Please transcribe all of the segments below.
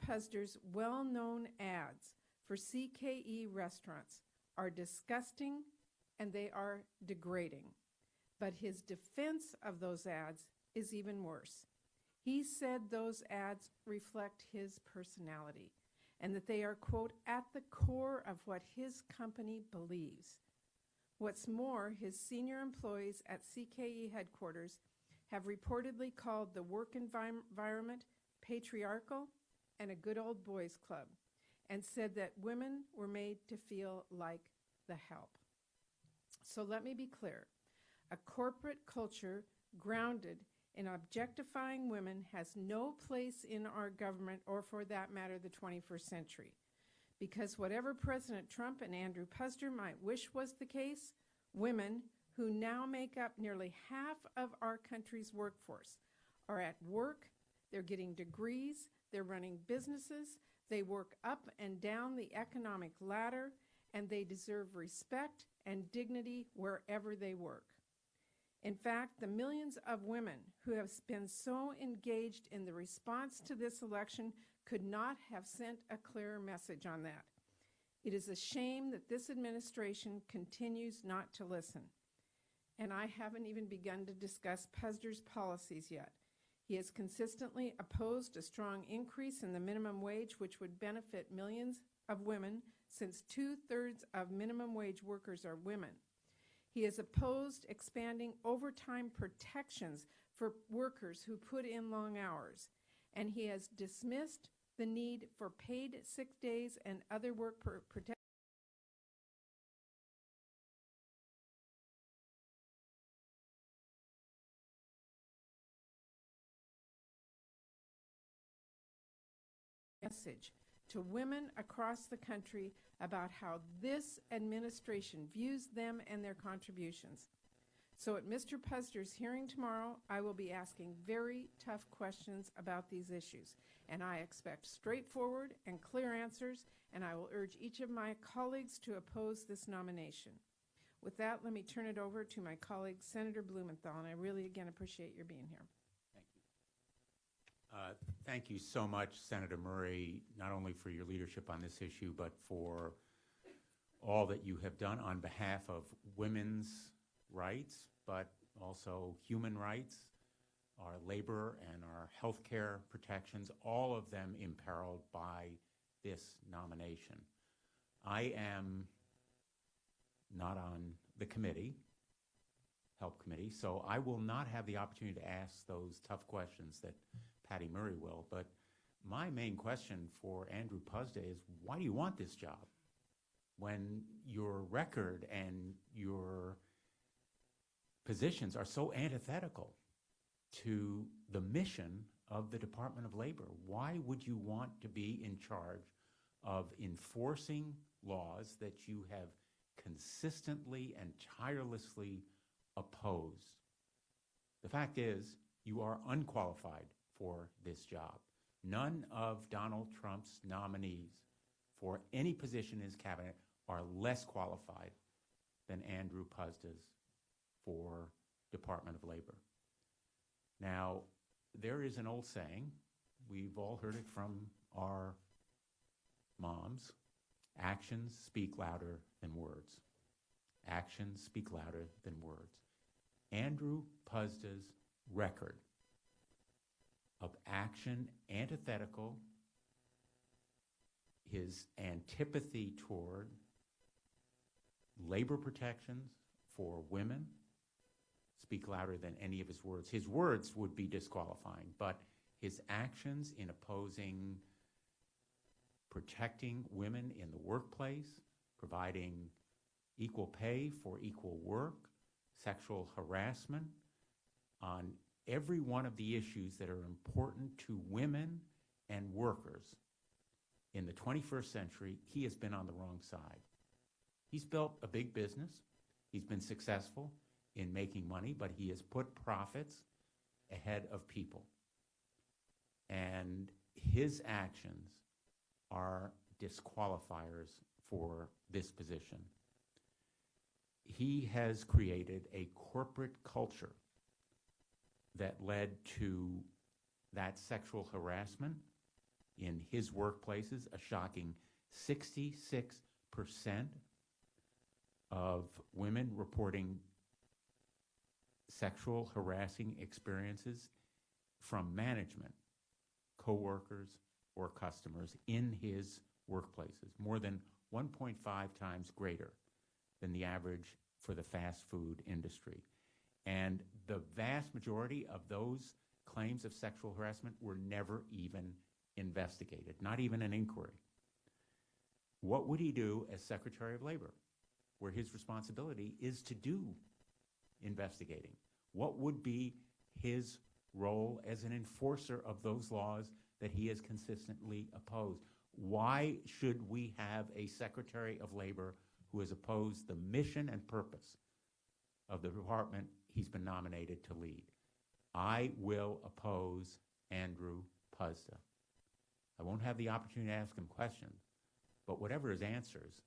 Puzder's well-known ads for CKE restaurants are disgusting and they are degrading. But his defense of those ads is even worse. He said those ads reflect his personality and that they are, quote, at the core of what his company believes. What's more, his senior employees at CKE headquarters have reportedly called the work environment patriarchal and a good old boys club, and said that women were made to feel like the help. So let me be clear. A corporate culture grounded in objectifying women has no place in our government, or for that matter, the 21st century. Because whatever President Trump and Andrew Puzder might wish was the case, women, who now make up nearly half of our country's workforce, are at work, they're getting degrees, they're running businesses, they work up and down the economic ladder, and they deserve respect and dignity wherever they work. In fact, the millions of women who have been so engaged in the response to this election could not have sent a clearer message on that. It is a shame that this administration continues not to listen. And I haven't even begun to discuss Puzder's policies yet. He has consistently opposed a strong increase in the minimum wage, which would benefit millions of women, since 2/3 of minimum wage workers are women. He has opposed expanding overtime protections for workers who put in long hours. And he has dismissed the need for paid sick days and other work protection message to women across the country about how this administration views them and their contributions. So at Mr. Puzder's hearing tomorrow, I will be asking very tough questions about these issues, and I expect straightforward and clear answers, and I will urge each of my colleagues to oppose this nomination. With that, let me turn it over to my colleague, Senator Blumenthal, and I really, again, appreciate your being here. Thank you so much, Senator Murray, not only for your leadership on this issue, but for all that you have done on behalf of women's rights, but also human rights, our labor and our health care protections, all of them imperiled by this nomination. I am not on the committee, Help Committee, so I will not have the opportunity to ask those tough questions that Patty Murray will, but my main question for Andrew Puzder is, why do you want this job when your record and your positions are so antithetical to the mission of the Department of Labor? Why would you want to be in charge of enforcing laws that you have consistently and tirelessly opposed? The fact is, you are unqualified for this job. None of Donald Trump's nominees for any position in his cabinet are less qualified than Andrew Puzder's for Department of Labor. Now, there is an old saying, we've all heard it from our moms, actions speak louder than words. Actions speak louder than words. Andrew Puzder's record of action antithetical, his antipathy toward labor protections for women speak louder than any of his words. His words would be disqualifying, but his actions in opposing protecting women in the workplace, providing equal pay for equal work, sexual harassment, on every one of the issues that are important to women and workers in the 21st century, he has been on the wrong side. He's built a big business. He's been successful in making money, but he has put profits ahead of people. And his actions are disqualifiers for this position. He has created a corporate culture that led to that sexual harassment in his workplaces, a shocking 66% of women reporting sexual harassing experiences from management, coworkers, or customers in his workplaces, more than 1.5 times greater than the average for the fast food industry. And the vast majority of those claims of sexual harassment were never even investigated, not even an inquiry. What would he do as Secretary of Labor, where his responsibility is to do investigating? What would be his role as an enforcer of those laws that he has consistently opposed? Why should we have a Secretary of Labor who has opposed the mission and purpose of the department he's been nominated to lead? I will oppose Andrew Puzder. I won't have the opportunity to ask him questions, but whatever his answers,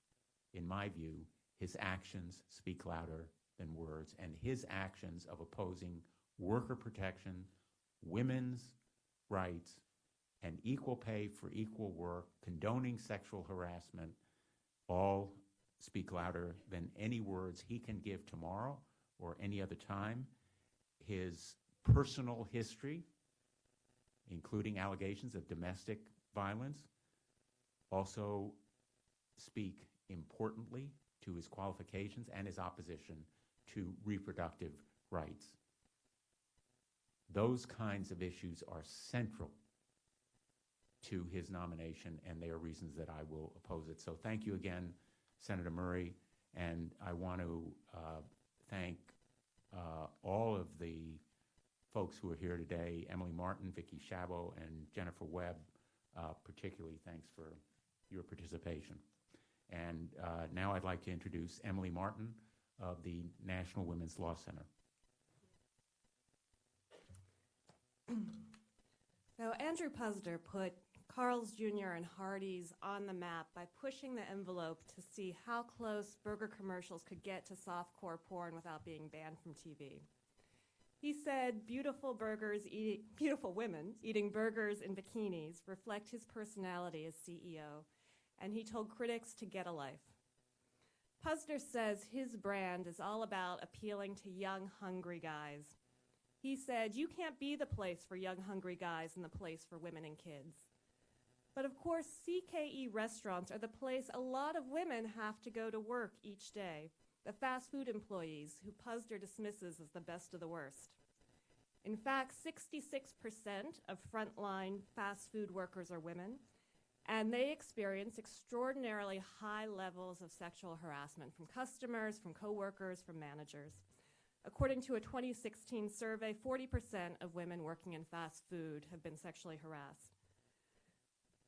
in my view, his actions speak louder than words, and his actions of opposing worker protection, women's rights, and equal pay for equal work, condoning sexual harassment, all speak louder than any words he can give tomorrow or any other time. His personal history, including allegations of domestic violence, also speak importantly to his qualifications and his opposition to reproductive rights. Those kinds of issues are central to his nomination, and they are reasons that I will oppose it. So thank you again, Senator Murray, and I want to thank all of the folks who are here today, Emily Martin, Vicki Shabo, and Jennifer Webb. Particularly thanks for your participation. And now I'd like to introduce Emily Martin of the National Women's Law Center. So Andrew Puzder put Carl's Jr. and Hardee's on the map by pushing the envelope to see how close burger commercials could get to softcore porn without being banned from TV. He said beautiful women eating burgers in bikinis reflect his personality as CEO, and he told critics to get a life. Puzder says his brand is all about appealing to young, hungry guys. He said, you can't be the place for young, hungry guys and the place for women and kids. But of course, CKE restaurants are the place a lot of women have to go to work each day, the fast food employees who Puzder dismisses as the best of the worst. In fact, 66% of frontline fast food workers are women, and they experience extraordinarily high levels of sexual harassment from customers, from coworkers, from managers. According to a 2016 survey, 40% of women working in fast food have been sexually harassed.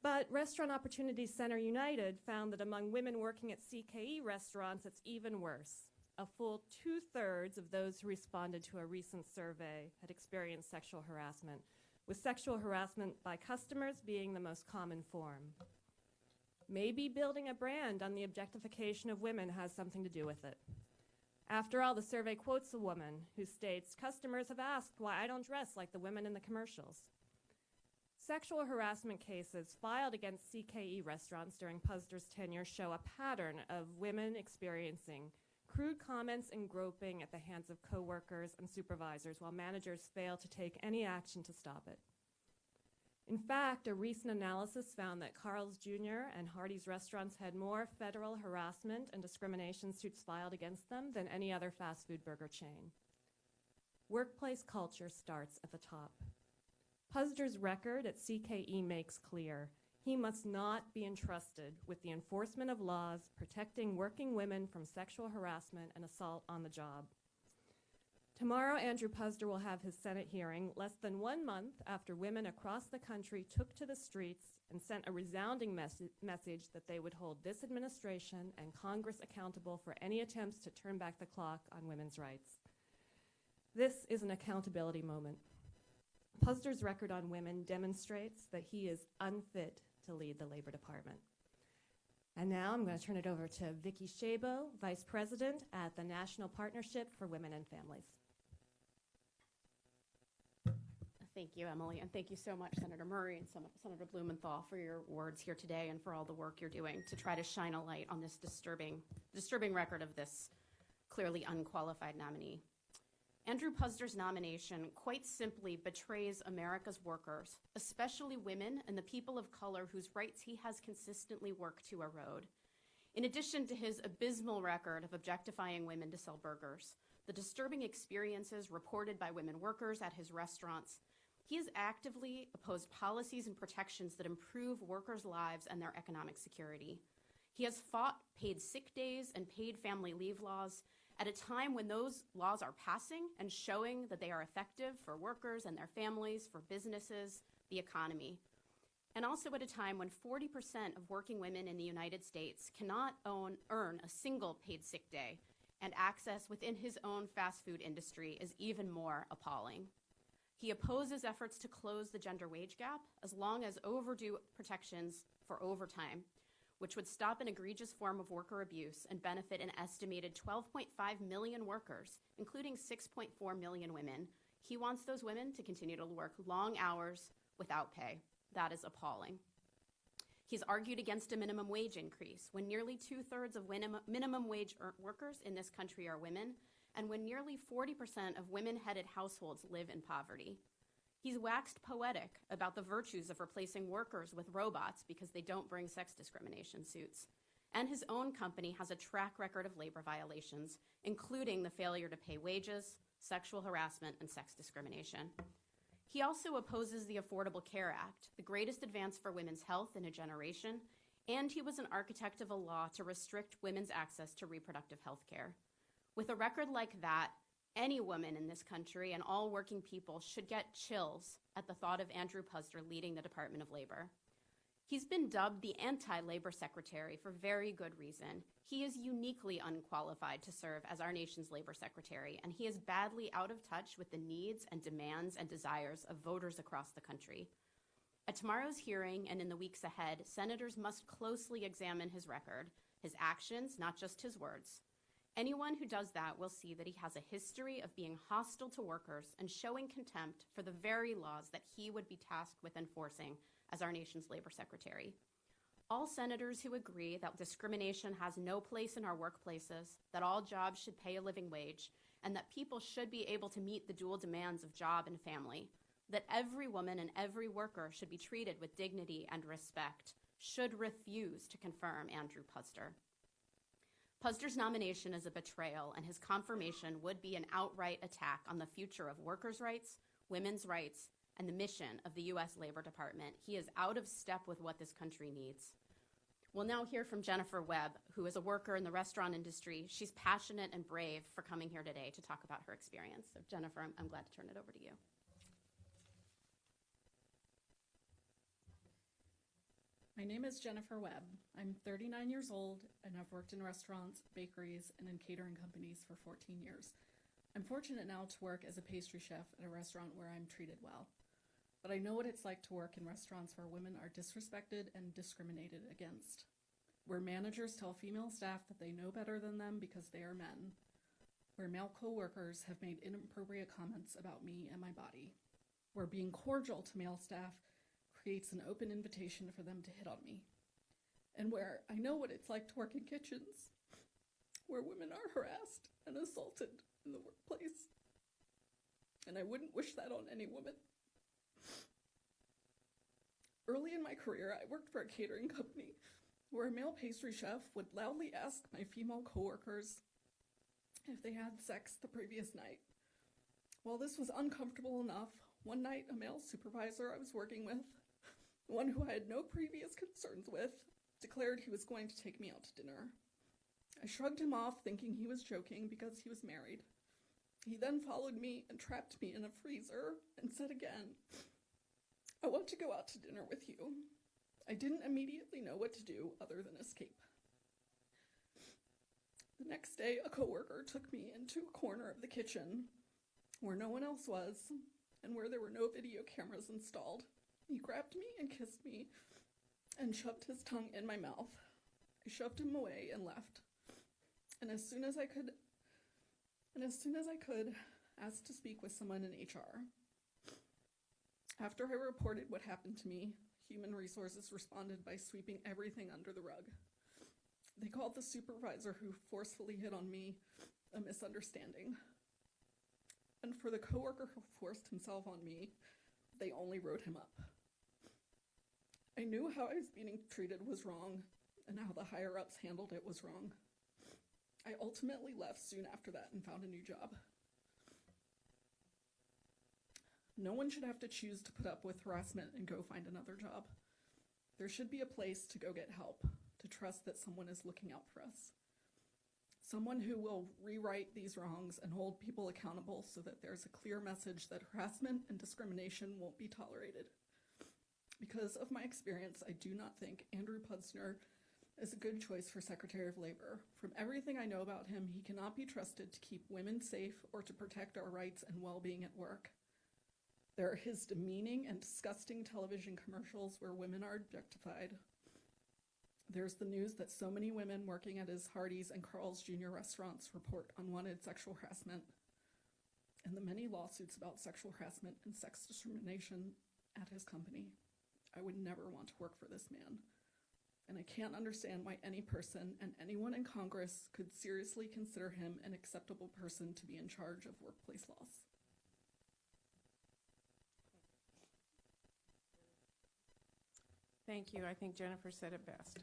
But Restaurant Opportunity Center United found that among women working at CKE restaurants, it's even worse. A full 2/3 of those who responded to a recent survey had experienced sexual harassment, with sexual harassment by customers being the most common form. Maybe building a brand on the objectification of women has something to do with it. After all, the survey quotes a woman who states, "Customers have asked why I don't dress like the women in the commercials." Sexual harassment cases filed against CKE restaurants during Puzder's tenure show a pattern of women experiencing crude comments and groping at the hands of coworkers and supervisors while managers fail to take any action to stop it. In fact, a recent analysis found that Carl's Jr. and Hardee's restaurants had more federal harassment and discrimination suits filed against them than any other fast food burger chain. Workplace culture starts at the top. Puzder's record at CKE makes clear he must not be entrusted with the enforcement of laws protecting working women from sexual harassment and assault on the job. Tomorrow, Andrew Puzder will have his Senate hearing less than 1 month after women across the country took to the streets and sent a resounding message that they would hold this administration and Congress accountable for any attempts to turn back the clock on women's rights. This is an accountability moment. Puzder's record on women demonstrates that he is unfit to lead the Labor Department. And now I'm going to turn it over to Vicki Shabo, Vice President at the National Partnership for Women and Families. Thank you, Emily, and thank you so much, Senator Murray and Senator Blumenthal, for your words here today and for all the work you're doing to try to shine a light on this disturbing record of this clearly unqualified nominee. Andrew Puzder's nomination quite simply betrays America's workers, especially women and the people of color whose rights he has consistently worked to erode. In addition to his abysmal record of objectifying women to sell burgers, the disturbing experiences reported by women workers at his restaurants, he has actively opposed policies and protections that improve workers' lives and their economic security. He has fought paid sick days and paid family leave laws at a time when those laws are passing and showing that they are effective for workers and their families, for businesses, the economy. And also at a time when 40% of working women in the United States cannot earn a single paid sick day, and access within his own fast food industry is even more appalling. He opposes efforts to close the gender wage gap as long as overdue protections for overtime, which would stop an egregious form of worker abuse and benefit an estimated 12.5 million workers, including 6.4 million women. He wants those women to continue to work long hours without pay. That is appalling. He's argued against a minimum wage increase when nearly 2/3 of minimum wage workers in this country are women, and when nearly 40% of women-headed households live in poverty. He's waxed poetic about the virtues of replacing workers with robots because they don't bring sex discrimination suits. And his own company has a track record of labor violations, including the failure to pay wages, sexual harassment, and sex discrimination. He also opposes the Affordable Care Act, the greatest advance for women's health in a generation, and he was an architect of a law to restrict women's access to reproductive health care. With a record like that, any woman in this country and all working people should get chills at the thought of Andrew Puzder leading the Department of Labor. He's been dubbed the anti-labor secretary for very good reason. He is uniquely unqualified to serve as our nation's labor secretary, and he is badly out of touch with the needs and demands and desires of voters across the country. At tomorrow's hearing and in the weeks ahead, senators must closely examine his record, his actions, not just his words. Anyone who does that will see that he has a history of being hostile to workers and showing contempt for the very laws that he would be tasked with enforcing as our nation's labor secretary. All senators who agree that discrimination has no place in our workplaces, that all jobs should pay a living wage, and that people should be able to meet the dual demands of job and family, that every woman and every worker should be treated with dignity and respect, should refuse to confirm Andrew Puzder. Puzder's nomination is a betrayal, and his confirmation would be an outright attack on the future of workers' rights, women's rights, and the mission of the U.S. Labor Department. He is out of step with what this country needs. We'll now hear from Jennifer Webb, who is a worker in the restaurant industry. She's passionate and brave for coming here today to talk about her experience. So Jennifer, I'm glad to turn it over to you. My name is Jennifer Webb. I'm 39 years old, and I've worked in restaurants, bakeries, and in catering companies for 14 years. I'm fortunate now to work as a pastry chef at a restaurant where I'm treated well. But I know what it's like to work in restaurants where women are disrespected and discriminated against, where managers tell female staff that they know better than them because they are men, where male co-workers have made inappropriate comments about me and my body, where being cordial to male staff creates an open invitation for them to hit on me, and where I know what it's like to work in kitchens, where women are harassed and assaulted in the workplace, and I wouldn't wish that on any woman. Early in my career, I worked for a catering company where a male pastry chef would loudly ask my female coworkers if they had sex the previous night. While this was uncomfortable enough, one night a male supervisor I was working with, one who I had no previous concerns with, declared he was going to take me out to dinner. I shrugged him off, thinking he was joking because he was married. He then followed me and trapped me in a freezer and said again, "I want to go out to dinner with you." I didn't immediately know what to do other than escape. The next day, a coworker took me into a corner of the kitchen where no one else was and where there were no video cameras installed. He grabbed me and kissed me and shoved his tongue in my mouth. I shoved him away and left. And as soon as I could, asked to speak with someone in HR. After I reported what happened to me, Human Resources responded by sweeping everything under the rug. They called the supervisor who forcefully hit on me a misunderstanding. And for the coworker who forced himself on me, they only wrote him up. I knew how I was being treated was wrong, and how the higher-ups handled it was wrong. I ultimately left soon after that and found a new job. No one should have to choose to put up with harassment and go find another job. There should be a place to go get help, to trust that someone is looking out for us. Someone who will rewrite these wrongs and hold people accountable so that there's a clear message that harassment and discrimination won't be tolerated. Because of my experience, I do not think Andrew Puzder is a good choice for Secretary of Labor. From everything I know about him, he cannot be trusted to keep women safe or to protect our rights and well-being at work. There are his demeaning and disgusting television commercials where women are objectified. There's the news that so many women working at his Hardee's and Carl's Jr. restaurants report unwanted sexual harassment, and the many lawsuits about sexual harassment and sex discrimination at his company. I would never want to work for this man, and I can't understand why any person and anyone in Congress could seriously consider him an acceptable person to be in charge of workplace laws. Thank you. I think Jennifer said it best.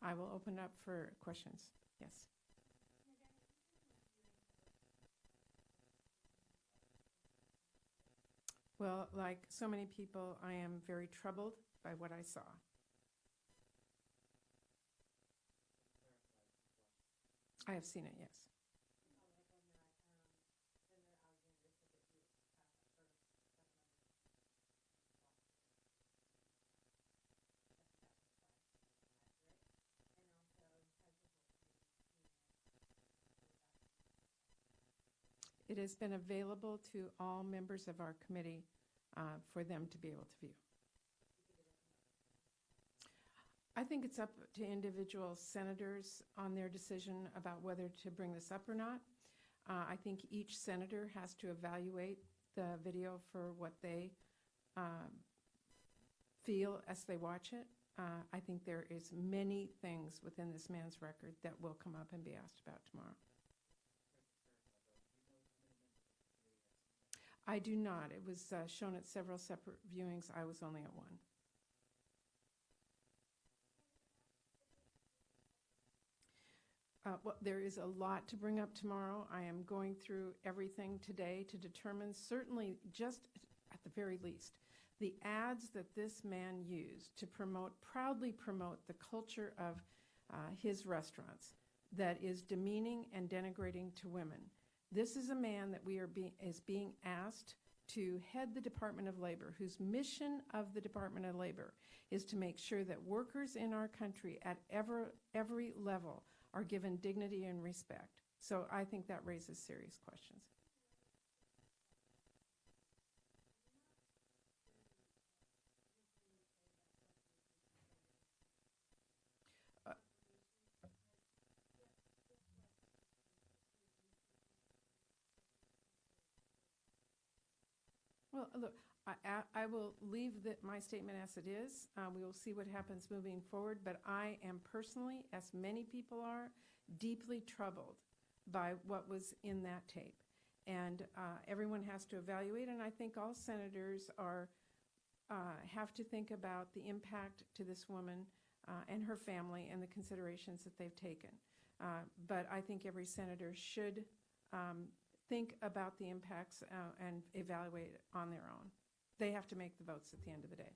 I will open up for questions. Yes. Well, like so many people, I am very troubled by what I saw. I have seen it, yes. It has been available to all members of our committee for them to be able to view. I think it's up to individual senators on their decision about whether to bring this up or not. I think each senator has to evaluate the video for what they feel as they watch it. I think there is many things within this man's record that will come up and be asked about tomorrow. I do not. It was shown at several separate viewings. I was only at one. Well, there is a lot to bring up tomorrow. I am going through everything today to determine, certainly just at the very least, the ads that this man used to proudly promote the culture of his restaurants that is demeaning and denigrating to women. This is a man that is being asked to head the Department of Labor, whose mission of the Department of Labor is to make sure that workers in our country at every level are given dignity and respect. So I think that raises serious questions. Well, look, I will leave my statement as it is. We will see what happens moving forward, but I am personally, as many people are, deeply troubled by what was in that tape. And everyone has to evaluate, and I think all senators have to think about the impact to this woman and her family and the considerations that they've taken. But I think every senator should think about the impacts and evaluate it on their own. They have to make the votes at the end of the day.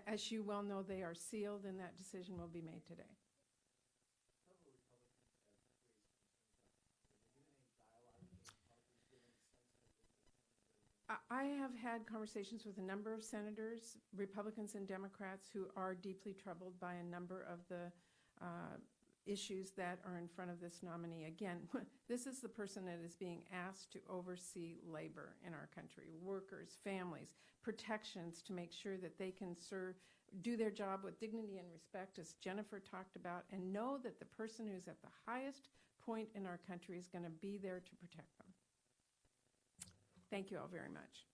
As you well know, they are sealed, and that decision will be made today. I have had conversations with a number of senators, Republicans and Democrats, who are deeply troubled by a number of the issues that are in front of this nominee. Again, this is the person that is being asked to oversee labor in our country, workers, families, protections to make sure that they can do their job with dignity and respect, as Jennifer talked about, and know that the person who's at the highest point in our country is going to be there to protect them. Thank you all very much.